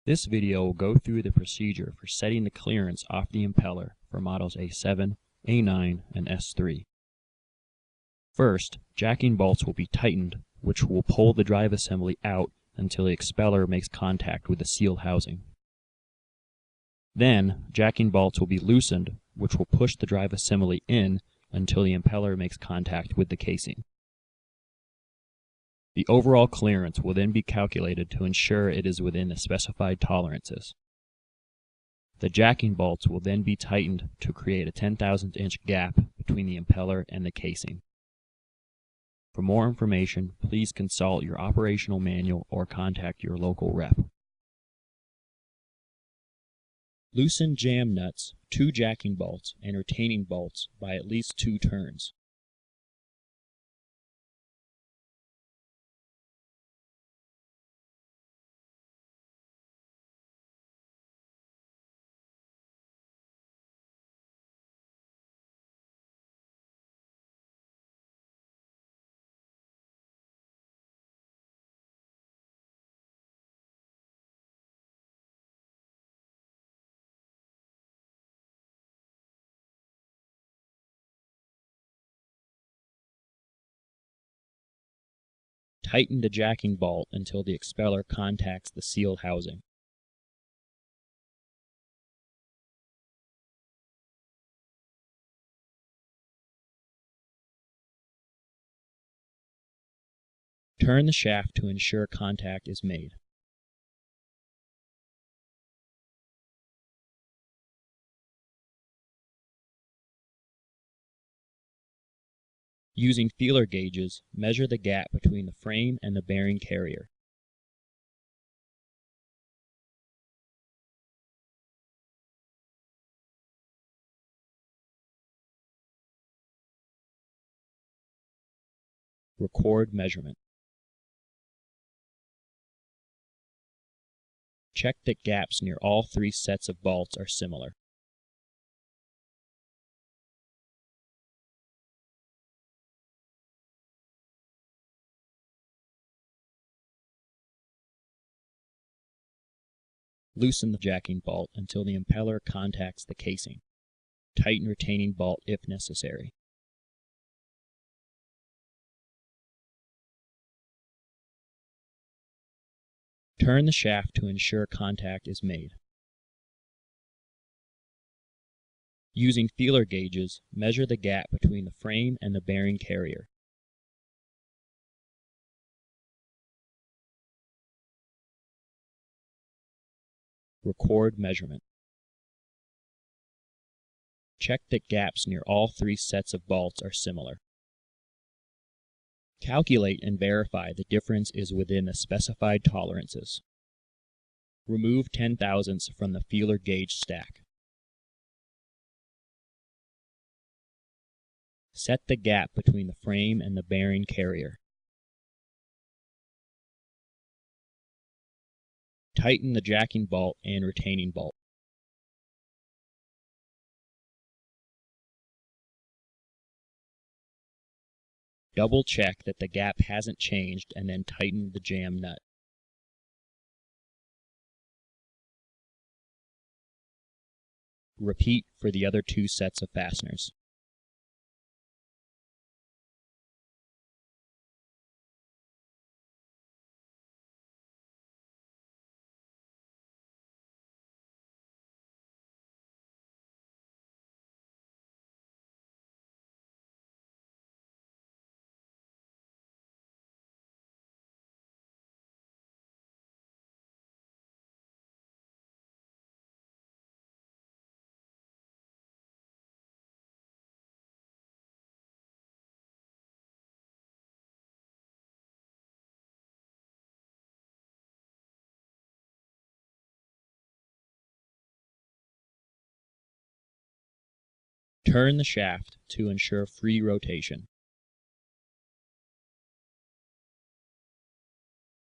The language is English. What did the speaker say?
This video will go through the procedure for setting the clearance off the impeller for models A7, A9, and S3. First, jacking bolts will be tightened, which will pull the drive assembly out until the expeller makes contact with the seal housing. Then, jacking bolts will be loosened, which will push the drive assembly in until the impeller makes contact with the casing. The overall clearance will then be calculated to ensure it is within the specified tolerances. The jacking bolts will then be tightened to create a 10,000th inch gap between the impeller and the casing. For more information, please consult your operational manual or contact your local rep. Loosen jam nuts, 2 jacking bolts, and retaining bolts by at least 2 turns. Tighten the jacking bolt until the expeller contacts the seal housing. Turn the shaft to ensure contact is made. Using feeler gauges, measure the gap between the frame and the bearing carrier. Record measurement. Check that gaps near all 3 sets of bolts are similar. Loosen the jacking bolt until the impeller contacts the casing. Tighten retaining bolt if necessary. Turn the shaft to ensure contact is made. Using feeler gauges, measure the gap between the frame and the bearing carrier. Record measurement. Check that gaps near all 3 sets of bolts are similar. Calculate and verify the difference is within the specified tolerances. Remove 10 thousandths from the feeler gauge stack. Set the gap between the frame and the bearing carrier. Tighten the jacking bolt and retaining bolt. Double check that the gap hasn't changed and then tighten the jam nut. Repeat for the other 2 sets of fasteners. Turn the shaft to ensure free rotation.